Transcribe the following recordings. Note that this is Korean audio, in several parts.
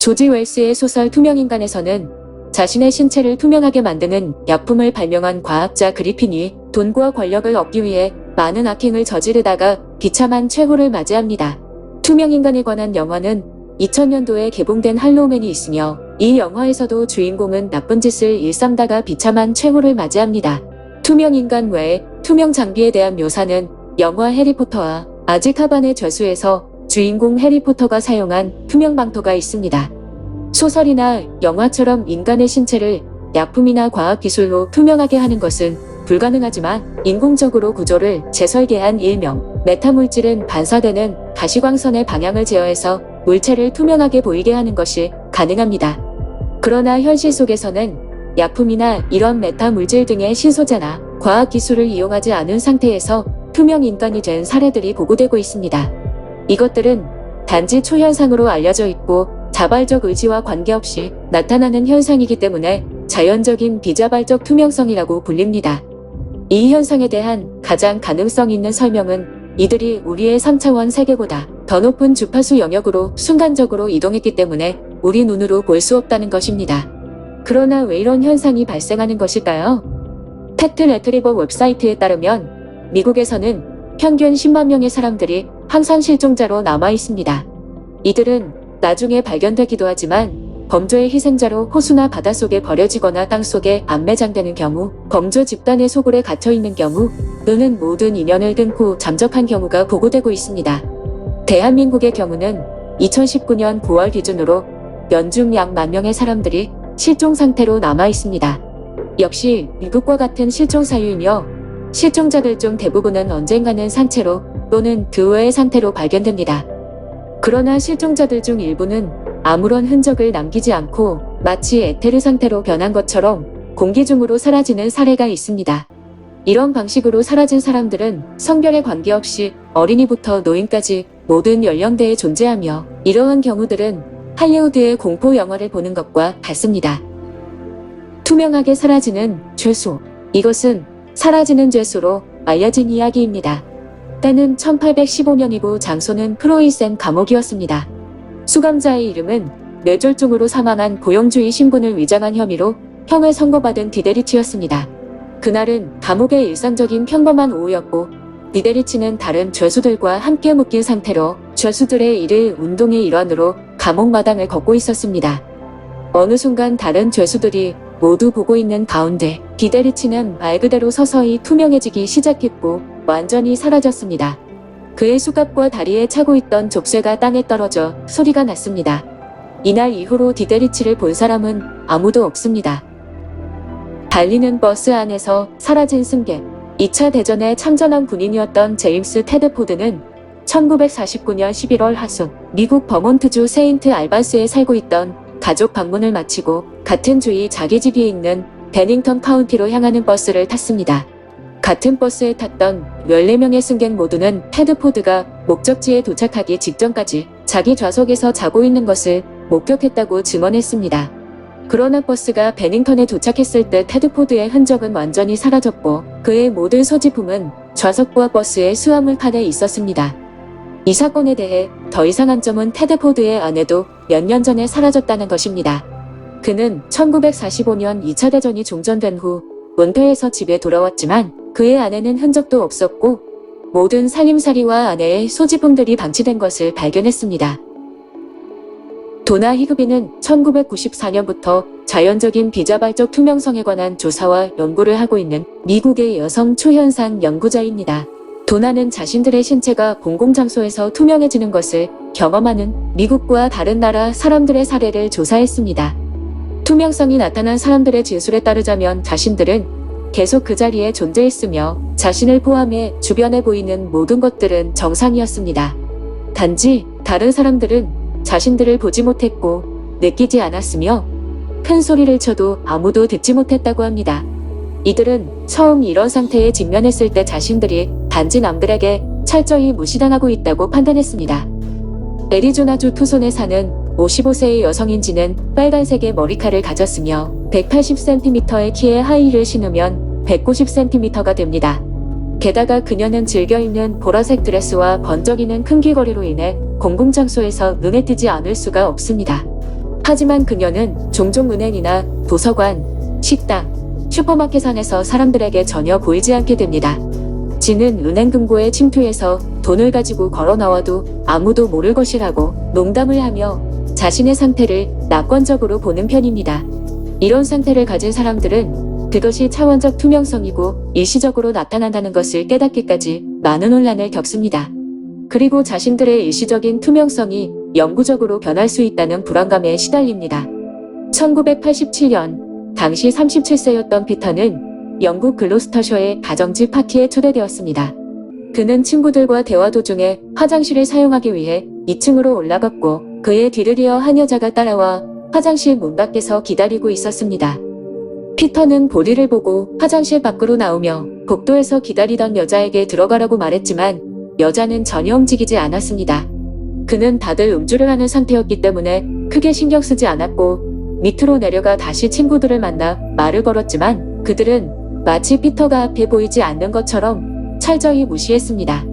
조지 웰스의 소설 투명인간에서는 자신의 신체를 투명하게 만드는 약품을 발명한 과학자 그리핀이 돈과 권력을 얻기 위해 많은 악행을 저지르다가 비참한 최후를 맞이합니다. 투명인간에 관한 영화는 2000년도에 개봉된 할로우맨이 있으며 이 영화에서도 주인공은 나쁜 짓을 일삼다가 비참한 최후를 맞이합니다. 투명인간 외에 투명 장비에 대한 묘사는 영화 해리포터와 아즈카반의 죄수에서 주인공 해리포터가 사용한 투명 망토가 있습니다. 소설이나 영화처럼 인간의 신체를 약품이나 과학기술로 투명하게 하는 것은 불가능하지만 인공적으로 구조를 재설계한 일명 메타물질은 반사되는 가시광선의 방향을 제어해서 물체를 투명하게 보이게 하는 것이 가능합니다. 그러나 현실 속에서는 약품이나 이런 메타물질 등의 신소재나 과학기술을 이용하지 않은 상태에서 투명 인간이 된 사례들이 보고되고 있습니다. 이것들은 단지 초현상으로 알려져 있고 자발적 의지와 관계없이 나타나는 현상이기 때문에 자연적인 비자발적 투명성이라고 불립니다. 이 현상에 대한 가장 가능성 있는 설명은 이들이 우리의 3차원 세계보다 더 높은 주파수 영역으로 순간적으로 이동했기 때문에 우리 눈으로 볼 수 없다는 것입니다. 그러나 왜 이런 현상이 발생하는 것일까요? 팩트 레트리버 웹사이트에 따르면 미국에서는 평균 10만 명의 사람들이 항상 실종자로 남아 있습니다. 이들은 나중에 발견되기도 하지만 범죄의 희생자로 호수나 바닷속에 버려지거나 땅속에 안매장되는 경우, 범죄 집단의 소굴에 갇혀있는 경우, 또는 모든 인연을 끊고 잠적한 경우가 보고되고 있습니다. 대한민국의 경우는 2019년 9월 기준으로 연중 약 1만 명의 사람들이 실종 상태로 남아 있습니다. 역시 미국과 같은 실종 사유이며 실종자들 중 대부분은 언젠가는 산채로 또는 그 외의 상태로 발견됩니다. 그러나 실종자들 중 일부는 아무런 흔적을 남기지 않고 마치 에테르 상태로 변한 것처럼 공기 중으로 사라지는 사례가 있습니다. 이런 방식으로 사라진 사람들은 성별에 관계없이 어린이부터 노인까지 모든 연령대에 존재하며 이러한 경우들은 할리우드의 공포 영화를 보는 것과 같습니다. 투명하게 사라지는 죄수. 이것은 사라지는 죄수로 알려진 이야기입니다. 때는 1815년이고 장소는 프로이센 감옥이었습니다. 수감자의 이름은 뇌졸중으로 사망한 고용주의 신분을 위장한 혐의로 형을 선고받은 디데리치였습니다. 그날은 감옥의 일상적인 평범한 오후였고 디데리치는 다른 죄수들과 함께 묶인 상태로 죄수들의 일일 운동의 일환으로 감옥 마당을 걷고 있었습니다. 어느 순간 다른 죄수들이 모두 보고 있는 가운데 디데리치는 말 그대로 서서히 투명해지기 시작했고 완전히 사라졌습니다. 그의 수갑과 다리에 차고 있던 족쇄가 땅에 떨어져 소리가 났습니다. 이날 이후로 디데리치를 본 사람은 아무도 없습니다. 달리는 버스 안에서 사라진 승객. 2차 대전에 참전한 군인이었던 제임스 테드 포드는 1949년 11월 하순 미국 버몬트주 세인트 알반스에 살고 있던 가족 방문을 마치고 같은 주의 자기 집이 있는 베닝턴 카운티로 향하는 버스를 탔습니다. 같은 버스에 탔던 14명의 승객 모두는 테드 포드가 목적지에 도착하기 직전까지 자기 좌석에서 자고 있는 것을 목격했다고 증언했습니다. 그러나 버스가 베닝턴에 도착했을 때 테드 포드의 흔적은 완전히 사라졌고 그의 모든 소지품은 좌석과 버스의 수화물칸에 있었습니다. 이 사건에 대해 더 이상한 점은 테드 포드의 아내도 몇 년 전에 사라졌다는 것입니다. 그는 1945년 2차 대전이 종전된 후 은퇴해서 집에 돌아왔지만 그의 아내는 흔적도 없었고 모든 살림살이와 아내의 소지품들이 방치된 것을 발견했습니다. 도나 히그비는 1994년부터 자연적인 비자발적 투명성에 관한 조사와 연구를 하고 있는 미국의 여성 초현상 연구자입니다. 도나는 자신들의 신체가 공공장소에서 투명해지는 것을 경험하는 미국과 다른 나라 사람들의 사례를 조사했습니다. 투명성이 나타난 사람들의 진술에 따르자면 자신들은 계속 그 자리에 존재했으며 자신을 포함해 주변에 보이는 모든 것들은 정상이었습니다. 단지 다른 사람들은 자신들을 보지 못했고 느끼지 않았으며 큰 소리를 쳐도 아무도 듣지 못했다고 합니다. 이들은 처음 이런 상태에 직면했을 때 자신들이 단지 남들에게 철저히 무시당하고 있다고 판단했습니다. 애리조나주 투손에 사는 55세의 여성인지는 빨간색의 머리칼을 가졌으며 180cm의 키에 하이힐을 신으면 190cm가 됩니다. 게다가 그녀는 즐겨 입는 보라색 드레스와 번쩍이는 큰 귀걸이로 인해 공공장소에서 눈에 띄지 않을 수가 없습니다. 하지만 그녀는 종종 은행이나 도서관, 식당, 슈퍼마켓 안에서 사람들에게 전혀 보이지 않게 됩니다. 진은 은행 금고에 침투해서 돈을 가지고 걸어 나와도 아무도 모를 것이라고 농담을 하며 자신의 상태를 낙관적으로 보는 편입니다. 이런 상태를 가진 사람들은 그것이 차원적 투명성이고 일시적으로 나타난다는 것을 깨닫기까지 많은 혼란을 겪습니다. 그리고 자신들의 일시적인 투명성이 영구적으로 변할 수 있다는 불안감에 시달립니다. 1987년 당시 37세였던 피터는 영국 글로스터셔의 가정집 파티에 초대되었습니다. 그는 친구들과 대화 도중에 화장실을 사용하기 위해 2층으로 올라갔고 그의 뒤를 이어 한 여자가 따라와 화장실 문 밖에서 기다리고 있었습니다. 피터는 보리를 보고 화장실 밖으로 나오며 복도에서 기다리던 여자에게 들어가라고 말했지만 여자는 전혀 움직이지 않았습니다. 그는 다들 음주를 하는 상태였기 때문에 크게 신경 쓰지 않았고 밑으로 내려가 다시 친구들을 만나 말을 걸었지만 그들은 마치 피터가 앞에 보이지 않는 것처럼 철저히 무시했습니다.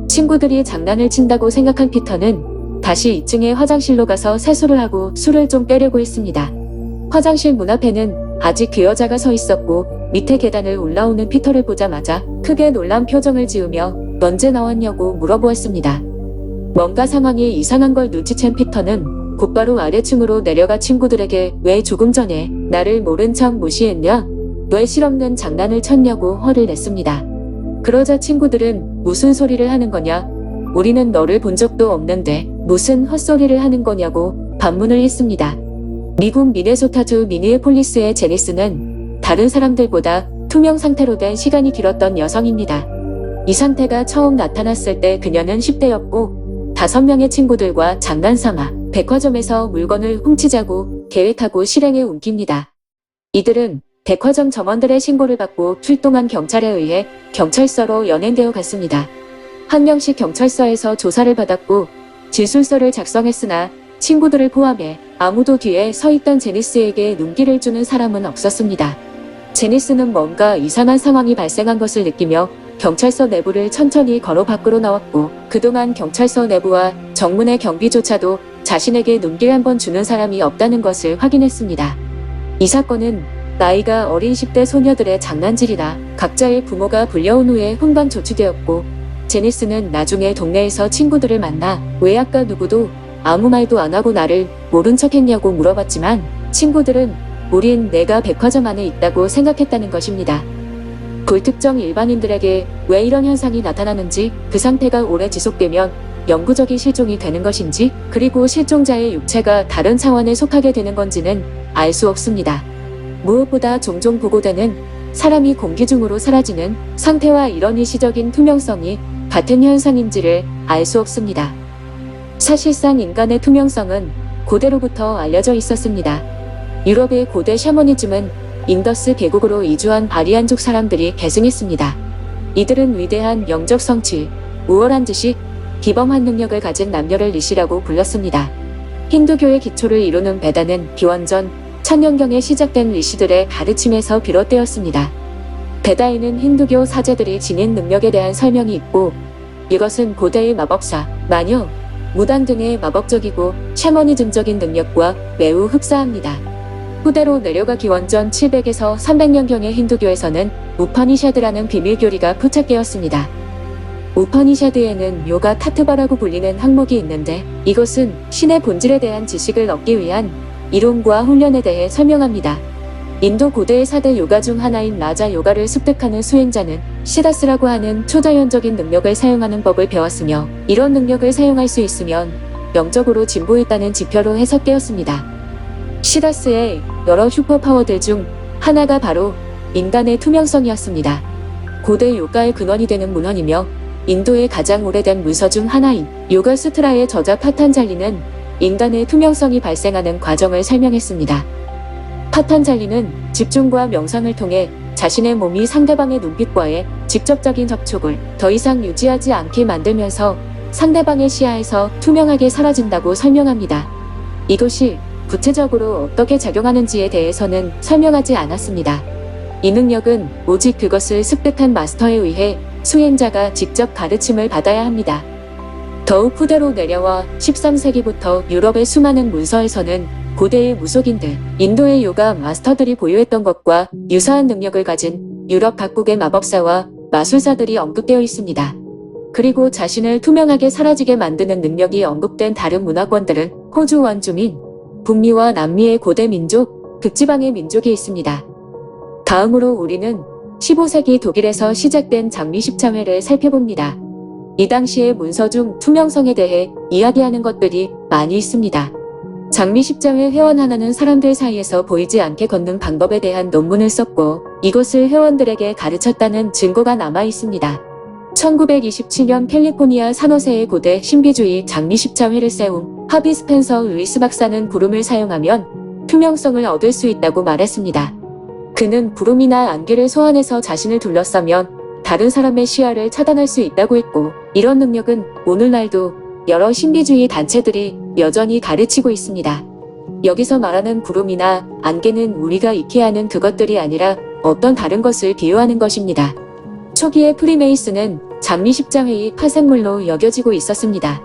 친구들이 장난을 친다고 생각한 피터는 다시 2층의 화장실로 가서 세수를 하고 술을 좀 빼려고 했습니다. 화장실 문 앞에는 아직 그 여자가 서 있었고 밑에 계단을 올라오는 피터를 보자마자 크게 놀란 표정을 지으며 언제 나왔냐고 물어보았습니다. 뭔가 상황이 이상한 걸 눈치챈 피터는 곧바로 아래층으로 내려가 친구들에게 왜 조금 전에 나를 모른 척 무시했냐? 왜 실없는 장난을 쳤냐고 화를 냈습니다. 그러자 친구들은 무슨 소리를 하는 거냐? 우리는 너를 본 적도 없는데 무슨 헛소리를 하는 거냐고 반문을 했습니다. 미국 미네소타주 미니애폴리스의 제니스는 다른 사람들보다 투명 상태로 된 시간이 길었던 여성입니다. 이 상태가 처음 나타났을 때 그녀는 10대였고 5명의 친구들과 장난삼아 백화점에서 물건을 훔치자고 계획하고 실행에 옮깁니다. 이들은 백화점 점원들의 신고를 받고 출동한 경찰에 의해 경찰서로 연행되어 갔습니다. 한 명씩 경찰서에서 조사를 받았고 진술서를 작성했으나 친구들을 포함해 아무도 뒤에 서 있던 제니스에게 눈길을 주는 사람은 없었습니다. 제니스는 뭔가 이상한 상황이 발생한 것을 느끼며 경찰서 내부를 천천히 걸어 밖으로 나왔고 그동안 경찰서 내부와 정문의 경비조차도 자신에게 눈길 한번 주는 사람이 없다는 것을 확인했습니다. 이 사건은 나이가 어린 10대 소녀들의 장난질이라 각자의 부모가 불려온 후에 훈방 조치되었고 제니스는 나중에 동네에서 친구들을 만나 왜 아까 누구도 아무 말도 안 하고 나를 모른 척 했냐고 물어봤지만 친구들은 우린 내가 백화점 안에 있다고 생각했다는 것입니다. 불특정 일반인들에게 왜 이런 현상이 나타나는지, 그 상태가 오래 지속되면 영구적인 실종이 되는 것인지, 그리고 실종자의 육체가 다른 차원에 속하게 되는 건지는 알 수 없습니다. 무엇보다 종종 보고되는 사람이 공기 중으로 사라지는 상태와 이런 일시적인 투명성이 같은 현상인지를 알 수 없습니다. 사실상 인간의 투명성은 고대로부터 알려져 있었습니다. 유럽의 고대 샤머니즘은 인더스 계곡으로 이주한 아리안족 사람들이 계승했습니다. 이들은 위대한 영적 성취, 우월한 지식, 기범한 능력을 가진 남녀를 리시라고 불렀습니다. 힌두교의 기초를 이루는 베다는 기원전 1000년경에 시작된 리시들의 가르침에서 비롯되었습니다. 베다에는 힌두교 사제들이 지닌 능력에 대한 설명이 있고 이것은 고대의 마법사, 마녀, 무당 등의 마법적이고 샤머니즘적인 능력과 매우 흡사합니다. 후대로 내려가 기원전 700에서 300년경의 힌두교에서는 우파니샤드라는 비밀교리가 포착되었습니다. 우파니샤드에는 요가 타트바라고 불리는 항목이 있는데 이것은 신의 본질에 대한 지식을 얻기 위한 이론과 훈련에 대해 설명합니다. 인도 고대의 4대 요가 중 하나인 라자 요가를 습득하는 수행자는 시다스라고 하는 초자연적인 능력을 사용하는 법을 배웠으며 이런 능력을 사용할 수 있으면 영적으로 진보했다는 지표로 해석되었습니다. 시다스의 여러 슈퍼파워들 중 하나가 바로 인간의 투명성이었습니다. 고대 요가의 근원이 되는 문헌이며 인도의 가장 오래된 문서 중 하나인 요가 수트라의 저자 파탄잘리는 인간의 투명성이 발생하는 과정을 설명했습니다. 파탄잘리는 집중과 명상을 통해 자신의 몸이 상대방의 눈빛과의 직접적인 접촉을 더 이상 유지하지 않게 만들면서 상대방의 시야에서 투명하게 사라진다고 설명합니다. 이것이 구체적으로 어떻게 작용하는지에 대해서는 설명하지 않았습니다. 이 능력은 오직 그것을 습득한 마스터에 의해 수행자가 직접 가르침을 받아야 합니다. 더욱 후대로 내려와 13세기부터 유럽의 수많은 문서에서는 고대의 무속인들, 인도의 요가 마스터들이 보유했던 것과 유사한 능력을 가진 유럽 각국의 마법사와 마술사들이 언급되어 있습니다. 그리고 자신을 투명하게 사라지게 만드는 능력이 언급된 다른 문화권들은 호주 원주민, 북미와 남미의 고대 민족, 극지방의 민족이 있습니다. 다음으로 우리는 15세기 독일에서 시작된 장미 십자회를 살펴봅니다. 이 당시의 문서 중 투명성에 대해 이야기하는 것들이 많이 있습니다. 장미 십자회 회원 하나는 사람들 사이에서 보이지 않게 걷는 방법에 대한 논문을 썼고 이것을 회원들에게 가르쳤다는 증거가 남아 있습니다. 1927년 캘리포니아 산호세의 고대 신비주의 장미 십자회를 세운 하비 스펜서 루이스 박사는 구름을 사용하면 투명성을 얻을 수 있다고 말했습니다. 그는 구름이나 안개를 소환해서 자신을 둘러싸면 다른 사람의 시야를 차단할 수 있다고 했고 이런 능력은 오늘날도 여러 신비주의 단체들이 여전히 가르치고 있습니다. 여기서 말하는 구름이나 안개는 우리가 익히 아는 그것들이 아니라 어떤 다른 것을 비유하는 것입니다. 초기의 프리메이슨은 장미 십자회의 파생물로 여겨지고 있었습니다.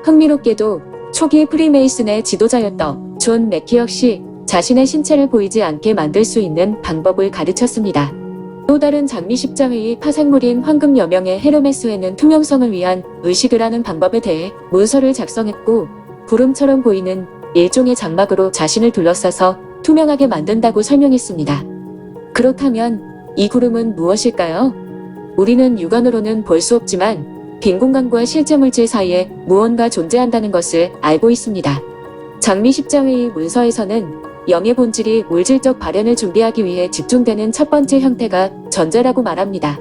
흥미롭게도 초기 프리메이슨의 지도자였던 존 맥키 역시 자신의 신체를 보이지 않게 만들 수 있는 방법을 가르쳤습니다. 또 다른 장미 십자회의 파생물인 황금 여명의 헤르메스회는 투명성을 위한 의식을 하는 방법에 대해 문서를 작성했고 구름처럼 보이는 일종의 장막으로 자신을 둘러싸서 투명하게 만든다고 설명했습니다. 그렇다면 이 구름은 무엇일까요? 우리는 육안으로는 볼 수 없지만 빈 공간과 실제 물질 사이에 무언가 존재한다는 것을 알고 있습니다. 장미 십자회의 문서에서는 영의 본질이 물질적 발현을 준비하기 위해 집중되는 첫 번째 형태가 전자라고 말합니다.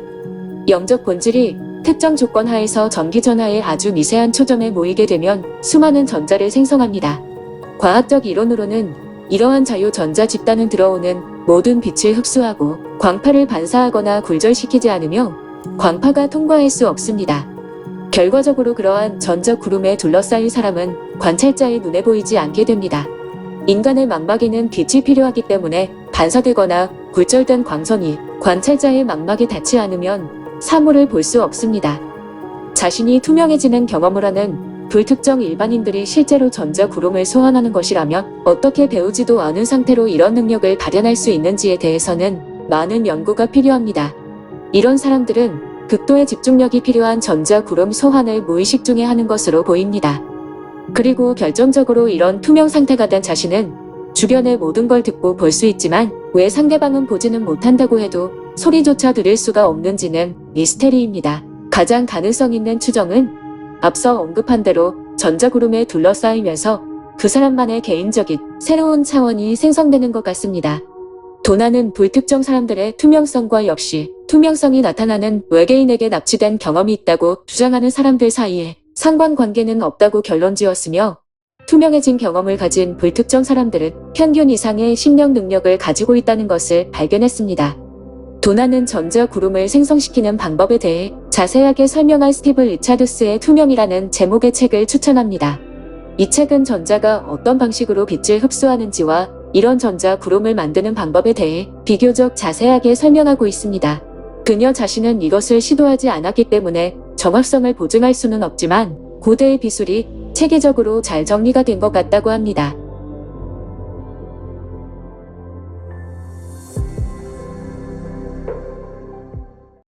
영적 본질이 특정 조건 하에서 전기 전하의 아주 미세한 초점에 모이게 되면 수많은 전자를 생성합니다. 과학적 이론으로는 이러한 자유 전자 집단은 들어오는 모든 빛을 흡수하고 광파를 반사하거나 굴절시키지 않으며 광파가 통과할 수 없습니다. 결과적으로 그러한 전자 구름에 둘러싸인 사람은 관찰자의 눈에 보이지 않게 됩니다. 인간의 망막에는 빛이 필요하기 때문에 반사되거나 굴절된 광선이 관찰자의 망막에 닿지 않으면 사물을 볼 수 없습니다. 자신이 투명해지는 경험을 하는 불특정 일반인들이 실제로 전자 구름을 소환하는 것이라면 어떻게 배우지도 않은 상태로 이런 능력을 발현할 수 있는지에 대해서는 많은 연구가 필요합니다. 이런 사람들은 극도의 집중력이 필요한 전자 구름 소환을 무의식 중에 하는 것으로 보입니다. 그리고 결정적으로 이런 투명 상태가 된 자신은 주변의 모든 걸 듣고 볼 수 있지만 왜 상대방은 보지는 못한다고 해도 소리조차 들을 수가 없는지는 미스테리입니다. 가장 가능성 있는 추정은 앞서 언급한 대로 전자구름에 둘러싸이면서 그 사람만의 개인적인 새로운 차원이 생성되는 것 같습니다. 도나는 불특정 사람들의 투명성과 역시 투명성이 나타나는 외계인에게 납치된 경험이 있다고 주장하는 사람들 사이에 상관관계는 없다고 결론지었으며 투명해진 경험을 가진 불특정 사람들은 평균 이상의 심령 능력을 가지고 있다는 것을 발견했습니다. 도나는 전자 구름을 생성시키는 방법에 대해 자세하게 설명한 스티브 리차드스의 투명이라는 제목의 책을 추천합니다. 이 책은 전자가 어떤 방식으로 빛을 흡수하는지와 이런 전자 구름을 만드는 방법에 대해 비교적 자세하게 설명하고 있습니다. 그녀 자신은 이것을 시도하지 않았기 때문에 정확성을 보증할 수는 없지만 고대의 비술이 체계적으로 잘 정리가 된 것 같다고 합니다.